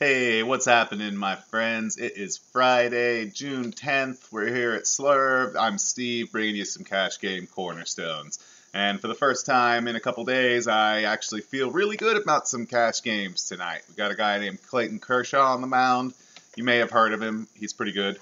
Hey, what's happening, my friends? It is Friday, June 10th. We're here at Slurv. I'm Steve, bringing you some cash game Cornerstones. And for the first time in a couple days, I actually feel really good about some cash games tonight. We got a guy named Clayton Kershaw on the mound. You may have heard of him. He's pretty good.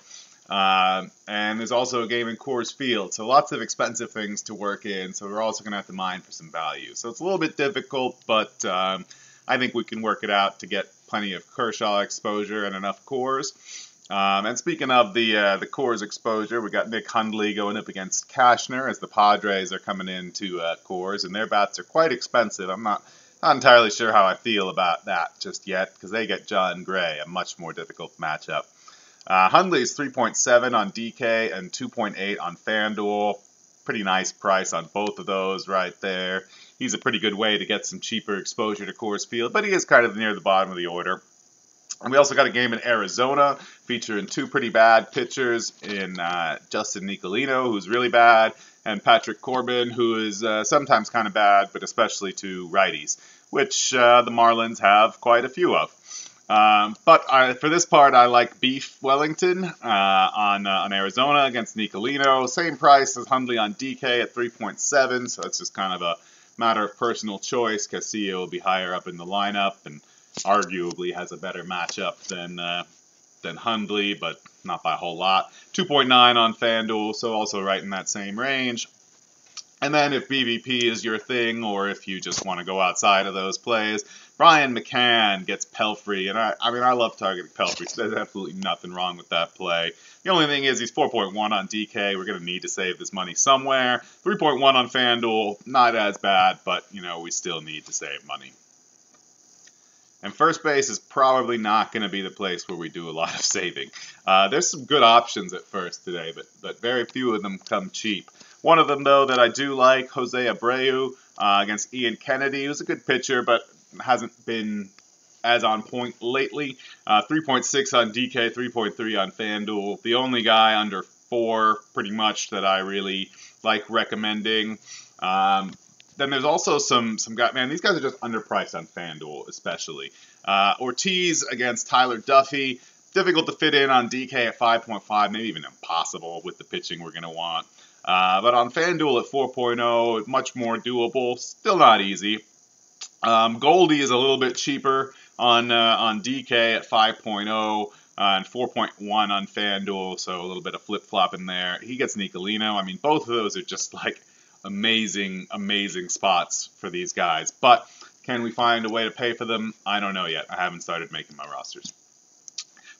And there's also a game in Coors Field, so lots of expensive things to work in. So we're also going to have to mine for some value. So it's a little bit difficult, but I think we can work it out to get plenty of Kershaw exposure and enough Coors. And speaking of the Coors exposure, we got Nick Hundley going up against Cashner as the Padres are coming into Coors, and their bats are quite expensive. I'm not entirely sure how I feel about that just yet because they get John Gray, a much more difficult matchup. Hundley's 3.7 on DK and 2.8 on FanDuel. Pretty nice price on both of those right there. He's a pretty good way to get some cheaper exposure to Coors Field, but he is kind of near the bottom of the order. And we also got a game in Arizona featuring two pretty bad pitchers in Justin Nicolino, who's really bad, and Patrick Corbin, who is sometimes kind of bad, but especially to righties, which the Marlins have quite a few of. But for this part, I like Beef Wellington on Arizona against Nicolino. Same price as Hundley on DK at 3.7, so that's just kind of a matter of personal choice. Castillo will be higher up in the lineup and arguably has a better matchup than Hundley, but not by a whole lot. 2.9 on FanDuel, so also right in that same range. And then if BVP is your thing, or if you just want to go outside of those plays, Brian McCann gets Pelfrey, and I love targeting Pelfrey, so there's absolutely nothing wrong with that play. The only thing is he's 4.1 on DK. We're going to need to save this money somewhere. 3.1 on FanDuel, not as bad, but we still need to save money. And first base is probably not going to be the place where we do a lot of saving. There's some good options at first today, but very few of them come cheap. One of them, though, that I do like, Jose Abreu against Ian Kennedy, who's a good pitcher, but hasn't been as on point lately. 3.6 on DK, 3.3 on FanDuel. The only guy under 4, pretty much, that I really like recommending. Then there's also some guys, man, these guys are just underpriced on FanDuel, especially. Ortiz against Tyler Duffy. Difficult to fit in on DK at 5.5, maybe even impossible with the pitching we're going to want. But on FanDuel at 4.0, much more doable. Still not easy. Goldie is a little bit cheaper on DK at 5.0 and 4.1 on FanDuel, so a little bit of flip-flop in there. He gets Nicolino. I mean, both of those are just like amazing spots for these guys. But can we find a way to pay for them? I don't know yet. I haven't started making my rosters.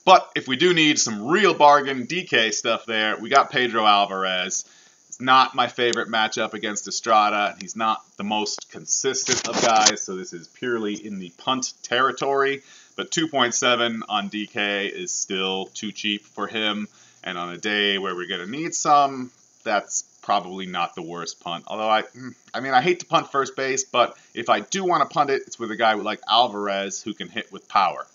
But if we do need some real bargain DK stuff there, we got Pedro Alvarez. It's not my favorite matchup against Estrada. He's not the most consistent of guys, so this is purely in the punt territory. But 2.7 on DK is still too cheap for him. And on a day where we're going to need some, that's probably not the worst punt. Although I hate to punt first base, but if I do want to punt it, it's with a guy like Alvarez who can hit with power.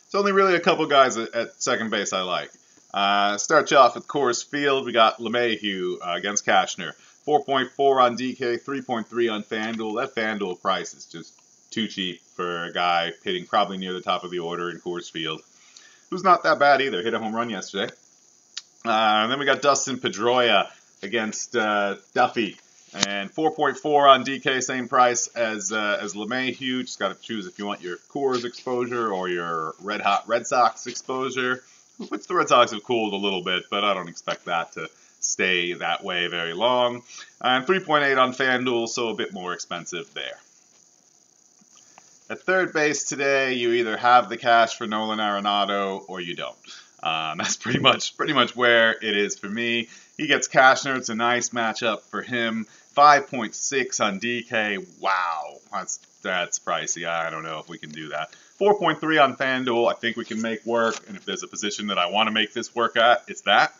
It's only really a couple guys at second base I like. Start you off with Coors Field. We got LeMahieu against Cashner. 4.4 on DK, 3.3 on FanDuel. That FanDuel price is just too cheap for a guy hitting probably near the top of the order in Coors Field, who's not that bad either. Hit a home run yesterday. And then we got Dustin Pedroia against Duffy. And 4.4 on DK, same price as LeMahieu. Just got to choose if you want your Coors exposure or your Red Hot Red Sox exposure, which the Red Sox have cooled a little bit, but I don't expect that to stay that way very long. And 3.8 on FanDuel, so a bit more expensive there. At third base today, you either have the cash for Nolan Arenado or you don't. That's pretty much where it is for me. He gets Cashner. It's a nice matchup for him. 5.6 on DK. Wow, that's pricey. I don't know if we can do that. 4.3 on FanDuel. I think we can make work. And if there's a position that I want to make this work at, it's that.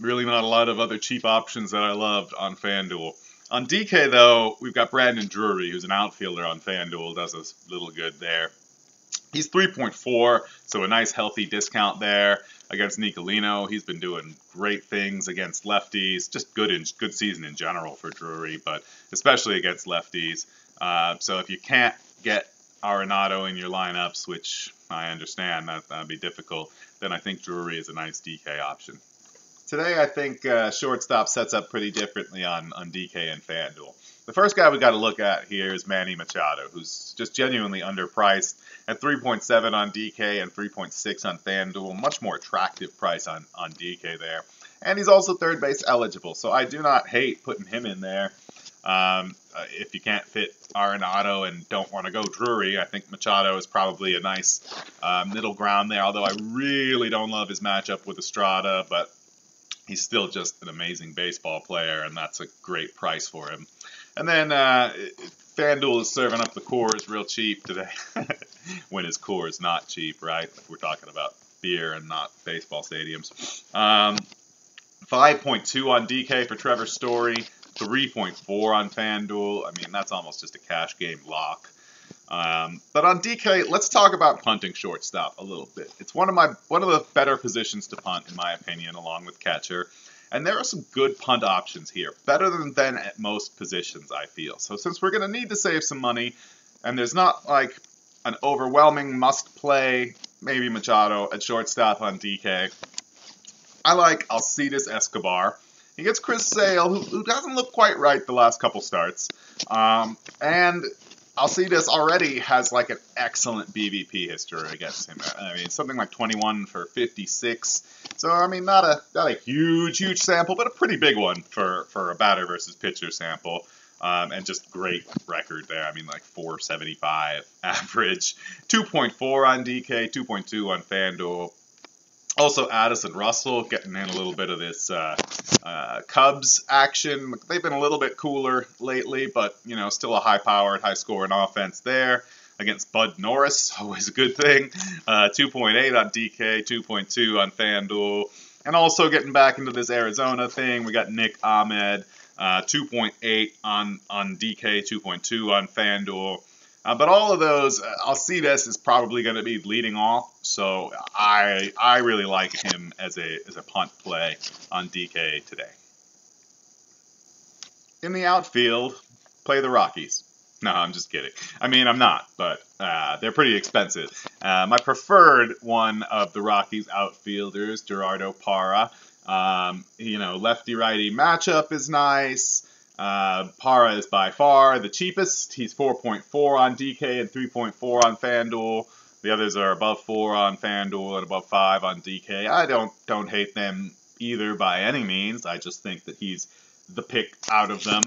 Really not a lot of other cheap options that I loved on FanDuel. On DK, though, we've got Brandon Drury, who's an outfielder on FanDuel. Does us a little good there. He's 3.4, so a nice healthy discount there against Nicolino. He's been doing great things against lefties. Just good season in general for Drury, but especially against lefties. So if you can't get Arenado in your lineups, which I understand that'd be difficult, then I think Drury is a nice DK option. Today, I think Shortstop sets up pretty differently on DK and FanDuel. The first guy we got to look at here is Manny Machado, who's just genuinely underpriced at 3.7 on DK and 3.6 on FanDuel. Much more attractive price on DK there. And he's also third base eligible, so I do not hate putting him in there. If you can't fit Arenado and don't want to go Drury, I think Machado is probably a nice middle ground there, although I really don't love his matchup with Estrada, but he's still just an amazing baseball player, and that's a great price for him. And then FanDuel is serving up the Coors real cheap today, when his Coors not cheap, right? We're talking about beer and not baseball stadiums. 5.2 on DK for Trevor Story, 3.4 on FanDuel. I mean, that's almost just a cash game lock. But on DK, let's talk about punting shortstop a little bit. It's one of the better positions to punt, in my opinion, along with catcher. And there are some good punt options here, better than at most positions, I feel. So since we're going to need to save some money, and there's not like an overwhelming must-play, maybe Machado at shortstop on DK, I like Alcides Escobar. He gets Chris Sale, who doesn't look quite right the last couple starts. And Alcides already has like an excellent BVP history against him. I mean, something like 21 for 56. So, I mean, not a huge sample, but a pretty big one for a batter versus pitcher sample. And just great record there. I mean, like 475 average. 2.4 on DK, 2.2 on FanDuel. Also, Addison Russell getting in a little bit of this Cubs action. They've been a little bit cooler lately, but, you know, still a high-powered, high-scoring offense there against Bud Norris. Always a good thing. 2.8 on DK, 2.2 on FanDuel. And also getting back into this Arizona thing, we got Nick Ahmed, 2.8 on DK, 2.2 on FanDuel. But all of those, Alcides is probably going to be leading off, so I really like him as a punt play on DK today. In the outfield, play the Rockies. No, I'm just kidding. I mean, I'm not, but they're pretty expensive. My preferred one of the Rockies outfielders, Gerardo Parra. You know, lefty-righty matchup is nice. Parra is by far the cheapest. He's 4.4 on DK and 3.4 on FanDuel. The others are above 4 on FanDuel and above 5 on DK. I don't hate them either by any means. I just think that he's the pick out of them.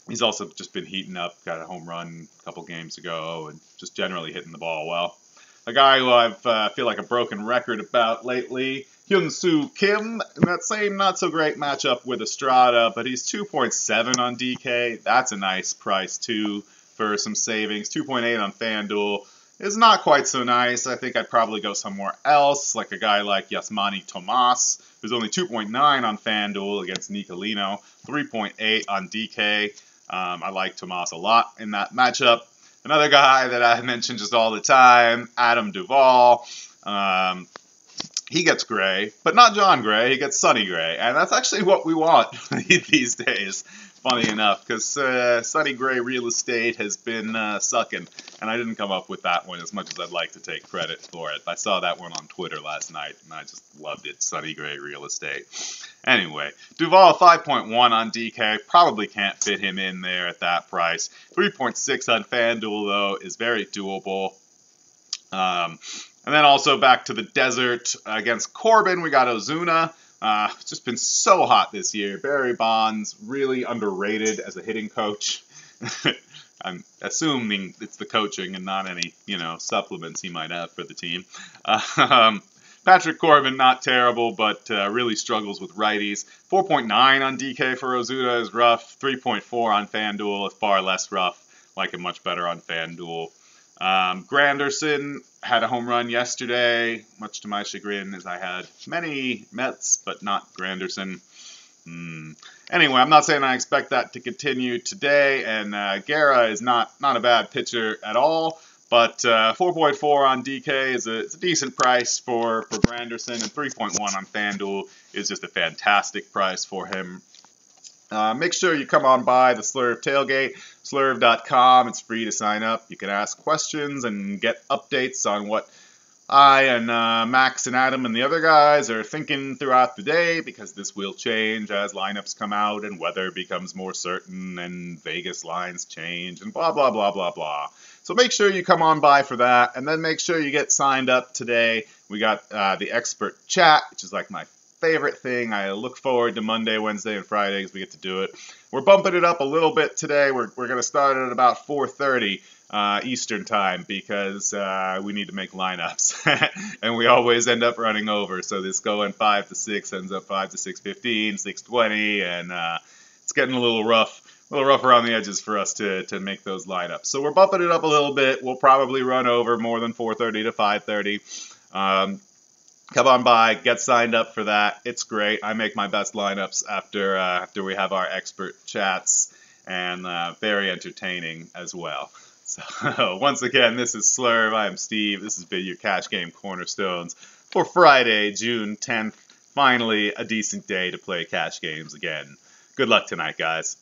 He's also just been heating up, got a home run a couple games ago, and just generally hitting the ball well. A guy who I feel like a broken record about lately, Hyun-Soo Kim, in that same not-so-great matchup with Estrada, but he's 2.7 on DK. That's a nice price, too, for some savings. 2.8 on FanDuel is not quite so nice. I think I'd probably go somewhere else, like a guy like Yasmani Tomas, who's only 2.9 on FanDuel against Nicolino, 3.8 on DK. I like Tomas a lot in that matchup. Another guy that I mention just all the time, Adam Duvall. He gets Gray, but not John Gray. He gets Sonny Gray, and that's actually what we want these days, funny enough, because Sonny Gray real estate has been sucking, and I didn't come up with that one as much as I'd like to take credit for it. I saw that one on Twitter last night, and I just loved it, Sonny Gray real estate. Anyway, Duvall 5.1 on DK, probably can't fit him in there at that price. 3.6 on FanDuel, though, is very doable. And then also back to the desert against Corbin, we got Ozuna. It's just been so hot this year. Barry Bonds, really underrated as a hitting coach. I'm assuming it's the coaching and not any, supplements he might have for the team. Patrick Corbin, not terrible, but really struggles with righties. 4.9 on DK for Ozuna is rough. 3.4 on FanDuel is far less rough. Like it much better on FanDuel. Granderson had a home run yesterday, much to my chagrin, as I had many Mets, but not Granderson. Anyway, I'm not saying I expect that to continue today, and Guerra is not a bad pitcher at all, but 4.4 on DK is a decent price for Granderson, and 3.1 on FanDuel is just a fantastic price for him. Make sure you come on by the Slurve Tailgate Slurv.com. It's free to sign up. You can ask questions and get updates on what I and Max and Adam and the other guys are thinking throughout the day, because this will change as lineups come out and weather becomes more certain and Vegas lines change and blah, blah, blah, blah, blah. So make sure you come on by for that, and then make sure you get signed up today. We got the expert chat, which is like my favorite thing. I look forward to Monday, Wednesday, and Friday because we get to do it. We're bumping it up a little bit today. We're going to start at about 4:30. Eastern time, because we need to make lineups and we always end up running over. So this going 5 to 6 ends up 5 to 6:15, 6:20, and it's getting a little rough around the edges for us to make those lineups. So we're bumping it up a little bit. We'll probably run over more than 4:30 to 5:30. Come on by, get signed up for that. It's great. I make my best lineups after we have our expert chats, and very entertaining as well. So, once again, this is Slurv. I am Steve. This has been your Cash Game Cornerstones for Friday, June 10th. Finally, a decent day to play cash games again. Good luck tonight, guys.